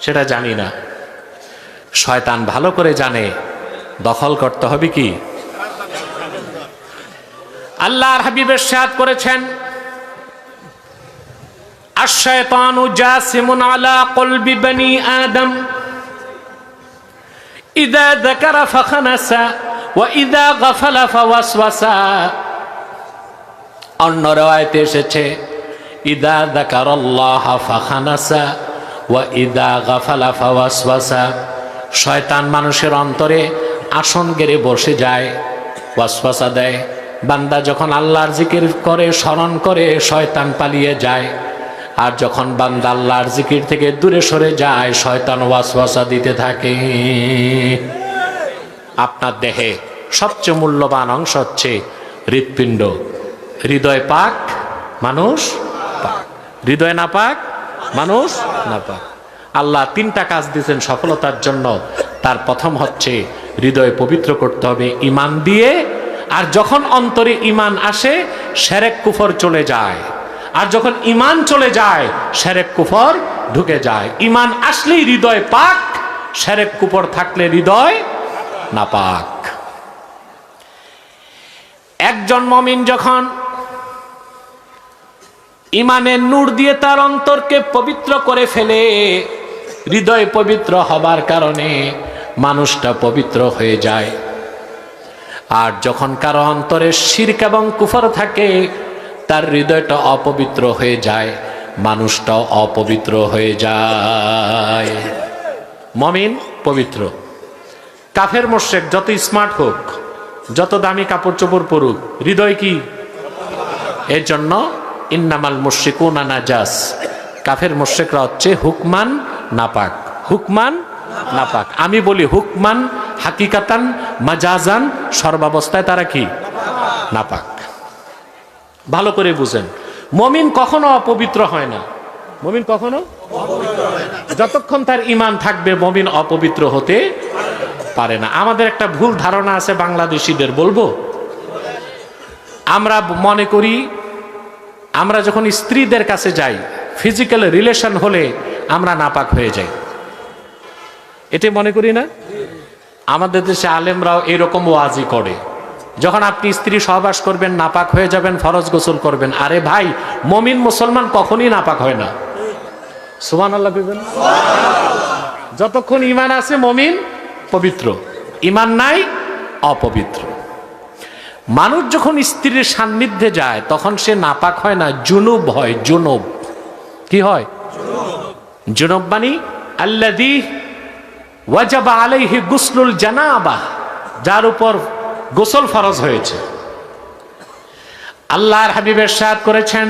সেটা জানি না। শয়তান ভালো করে জানে দখল করতে হবে কি। আল্লাহর হাবিব ইরশাদ করেছেন, আশ-শায়তানু জাসিমুন আলা কলবি বনি আদম ইযা যাকারা ফাখানাসা ওয়া ইযা গাফালা ফাওয়াসওয়াসা। অন্য riwayate এসেছে ইযা যাকারাল্লাহ ফাখানাসা ওয়া ইযা গাফালা ফাওয়াসওয়াসা। শয়তান মানুষের অন্তরে আসন গেড়ে বসে যায়, ওয়াসওয়াসা দেয়। বান্দা যখন আল্লাহর জিকির করে, স্মরণ করে, শয়তান পালিয়ে যায়। আর যখন বান্দা আল্লাহর জিকির থেকে দূরে সরে যায়, শয়তান ওয়াসওয়াসা দিতে থাকে। আপনার দেহে সবচেয়ে মূল্যবান অংশ হচ্ছে হৃৎপিণ্ড। হৃদয় পাক, মানুষ পাক। হৃদয় না পাক, মানুষ না পাক। আল্লাহ 3টা কাজ দিয়েছেন সফলতার জন্য। তার প্রথম হচ্ছে হৃদয় পবিত্র করতে হবে ঈমান দিয়ে। আর যখন অন্তরে ঈমান আসে, শিরক কুফর চলে যায়। আর যখন ঈমান চলে যায়, শিরক কুফর ঢুকে যায়। ঈমান আসলেই হৃদয় পাক, শিরক কুফর থাকলে হৃদয় নাপাক। একজন মুমিন যখন ঈমানের নূর দিয়ে তার অন্তরকে পবিত্র করে ফেলে, হৃদয় পবিত্র হবার কারণে মানুষটা পবিত্র হয়ে যায়। আর যখন কারো অন্তরে শিরক এবং কুফর থাকে, তার হৃদয়টা অপবিত্র হয়ে যায়, মানুষটাও অপবিত্র হয়ে যায়। মুমিন পবিত্র। কাফের মুশরিক যত স্মার্ট হোক, যত দামি কাপড় চোপড় পরুক, হৃদয় কি? এর জন্য ইন্নামাল মুশরিকুনা নাজাস, কাফের মুশরিকরা হচ্ছে হুকমান নাপাক। হুকমান নাপাক। আমি বলি হুকমান, হাকিকাতান, মাজাজান, সর্বাবস্থায় তারা কি? নাপাক। ভালো করে বুঝেন, মুমিন কখনো অপবিত্র হয় না। মুমিন কখনো যতক্ষণ তার ঈমান থাকবে, মুমিন অপবিত্র হতে পারে না। আমাদের একটা ভুল ধারণা আছে বাংলাদেশিদের, বলবো। আমরা মনে করি আমরা যখন স্ত্রীদের কাছে যাই, ফিজিক্যাল রিলেশন হলে আমরা নাপাক হয়ে যাই। এটা মনে করি না? আমাদের দেশে আলেমরাও এরকম ওয়াজি করে, যখন আপনি স্ত্রী সহবাস করবেন নাপাক হয়ে যাবেন, ফরজ গোসল করবেন। আরে ভাই, মুমিন মুসলমান কখনই নাপাক হয় না। সুবহানাল্লাহ কইবেন। যতক্ষণ ঈমান আছে মুমিন পবিত্র, ঈমান নাই অপবিত্র। মানুষ যখন স্ত্রীর সান্নিধ্যে যায়, তখন সে নাপাক হয় না, জুনুব হয়। জুনুব কি হয়? জুনুব মানে আল্লাযী ওয়াজাবা আলাইহি গুসলুল জানাবাহ, যার উপর গোসল ফরজ হয়েছে। আল্লাহর হাবিব ইরশাদ করেছেন,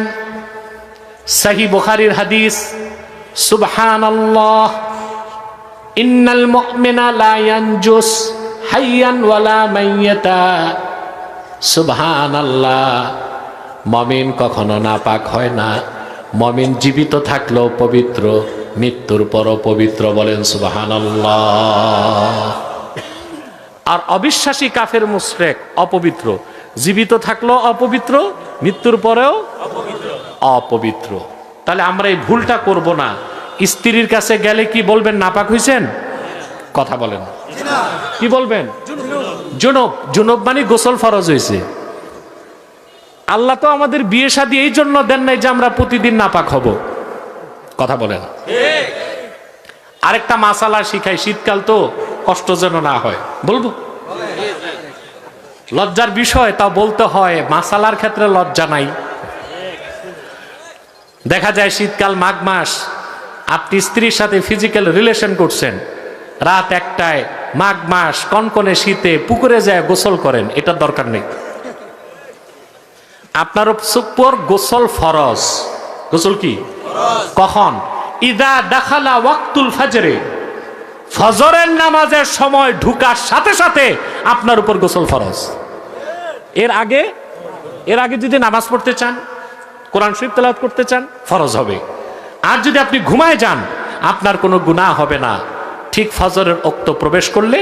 সহিহ বুখারীর হাদিস, সুবহানাল্লাহ ইন্নাল মুমিনা লা ইয়ানজুস হাইয়ান ওয়ালা মাইয়াতা। সুবহানাল্লাহ, মুমিন কখনো নাপাক হয় না। মুমিন জীবিত থাকলেও পবিত্র, মৃত্যুর পরও পবিত্র। বলেন সুবহানাল্লাহ। আর অবিশ্বাসী কাফের মুশরিক অপবিত্র, জীবিত থাকলেও অপবিত্র, মৃত্যুর পরেও অপবিত্র। তাহলে আমরা এই ভুলটা করব না। স্ত্রীর কাছে গেলে কি বলবেন? নাপাক হইছেন? কথা বলেন, কি বলবেন? জুনুব। জুনুব মানে গোসল ফরজ হয়েছে। আল্লাহ তো আমাদের বিয়ে শাদী এই জন্য দেন নাই যে আমরা প্রতিদিন নাপাক হব। কথা বলেন। আরেকটা মাসালা শিখাই, শীতকাল তো, কষ্ট যেন না হয়, বলবো। লজ্জার বিষয়, তা বলতে হয়। মাসালার ক্ষেত্রে লজ্জা নাই। দেখা যায় শীতকাল, মাঘ মাস, আপনি স্ত্রীর সাথে ফিজিক্যাল রিলেশন করছেন, রাত 1টায়, মাঘ মাস, কনকনে শীতে পুকুরে যায় গোসল করেন, এটা দরকার নেই। আপনার উপর গোসল ফরজ। গোসল কি? কখন? ইদা দাখালা ওয়াক্তুল ফাজরে, ফজরের নামাজের সময় ঢুকার সাথে সাথে আপনার উপর গোসল ফরজ। এর আগে যদি নামাজ পড়তে চান, কোরআন শরীফ তেলাওয়াত করতে চান, ফরজ হবে। আর যদি আপনি ঘুমায় যান, আপনার কোনো গুনাহ হবে না। ঠিক ফজরের ওক্ত প্রবেশ করলে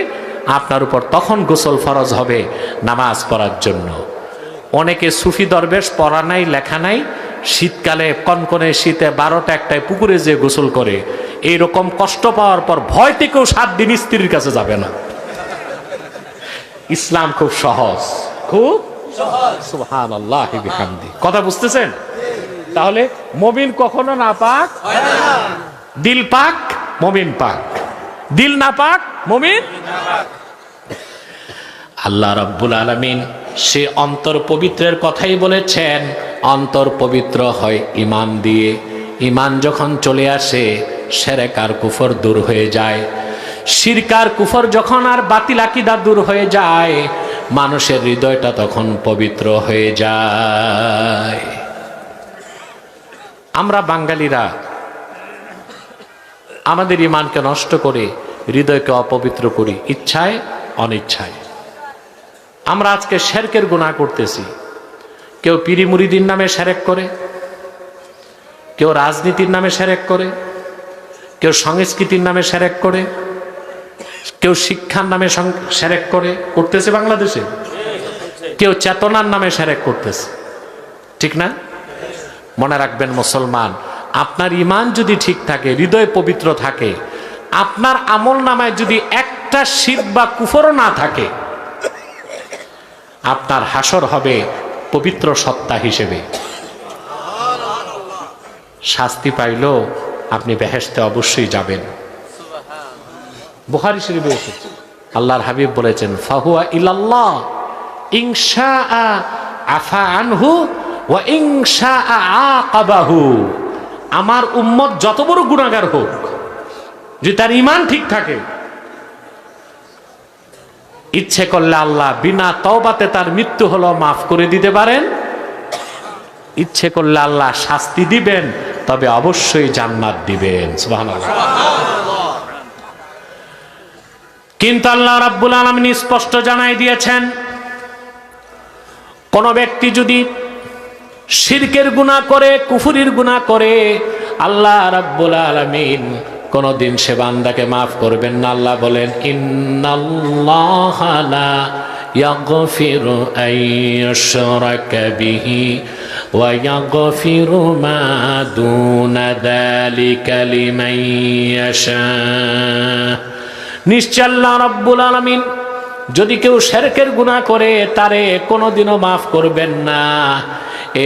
আপনার উপর তখন গোসল ফরজ হবে নামাজ পড়ার জন্য। অনেকে সুফি দরবেশ, পড়া নাই লেখা নাই, শীতকালে কনকনে শীতে 12টা 1টায় পুকুরে যেয়ে গোসল করে। এইরকম কষ্ট পাওয়ার পর ভয় থেকেও 7 দিন স্ত্রীর কাছে যাবে না। ইসলাম খুব সহজ, খুব সহজ। সুবহানাল্লাহি বিহামদি। কথা বুঝতেছেন? তাহলে মুমিন কখনো না পাক হয় না। দিল পাক, মুমিন পাক। দিল না পাক, মুমিন না পাক। আল্লাহ রাব্বুল আলামিন সে অন্তর পবিত্রের কথাই বলেছেন। অন্তর পবিত্র হয় ঈমান দিয়ে। ঈমান যখন চলে আসে, শিরক আর কুফর দূর হয়ে যায়। শিরক আর কুফর যখন আর বাতিল আকীদা দূর হয়ে যায়, মানুষের হৃদয়টা তখন পবিত্র হয়ে যায়। আমরা বাঙালিরা আমাদের ঈমানকে নষ্ট করে হৃদয়কে অপবিত্র করি, ইচ্ছায় অনিচ্ছায়। আমরা আজকে শিরকের গুনাহ করতেছি। কেউ পীরি মুরিদির নামে শিরক করে, কেউ রাজনীতির নামে শিরক করে, কেউ সংস্কৃতির নামে শিরক করে, কেউ শিক্ষার নামে শিরক করতেছে বাংলাদেশে, কেউ চেতনার নামে শিরক করতেছে। ঠিক না? মনে রাখবেন মুসলমান, আপনার ঈমান যদি ঠিক থাকে, হৃদয় পবিত্র থাকে, আপনার আমল নামায় যদি একটা শিরক বা কুফরও না থাকে, আপনার হাসর হবে পবিত্র সত্তা হিসেবে। শাস্তি পাইলেও আপনি বেহেশতে অবশ্যই যাবেন। বুখারী শরীফে এসেছে, আল্লাহর হাবিব বলেছেন, ফাহুয়া ইলাল্লাহ ইনশাআ আফা আনহু ওয়া ইনশাআ আকাবাহু। আমার উম্মত যত বড় গুনাহগার হোক, যদি তার ঈমান ঠিক থাকে, ইচ্ছে করলে আল্লাহ বিনা তওবাতে তার মৃত্যু হলো মাফ করে দিতে পারেন। ইচ্ছে করলে আল্লাহ শাস্তি দিবেন, তবে অবশ্যই জান্নাত দিবেন। সুবহানাল্লাহ। কিন্তু আল্লাহ রাব্বুল আলামিন স্পষ্ট জানাই দিয়েছেন, কোন ব্যক্তি যদি শিরকের গুনাহ করে, কুফরির গুনাহ করে, আল্লাহ রাব্বুল আলামিন কোনদিন সে বান্দাকে মাফ করবেন না। আল্লাহ বলেন, ইন্নাল্লাহা লা ইয়াগফিরু আন ইউশরাকা বিহি ওয়া ইয়াগফিরু মা দুনা যালিকা লিমান ইয়াশা। নিশ্চয় আল্লাহ রাব্বুল আলামিন যদি কেউ শিরকের গুনাহ করে, তারে কোনোদিনও মাফ করবেন না।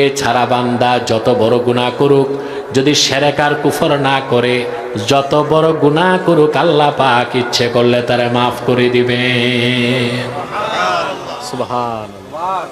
এছাড়া বান্দা যত বড় গুনাহ করুক, যদি শিরক আর কুফর না করে, যত বড় গুনাহ করুক, আল্লাহ পাক ইচ্ছে করলে তারে মাফ করে দিবেন। সুবহানাল্লাহ।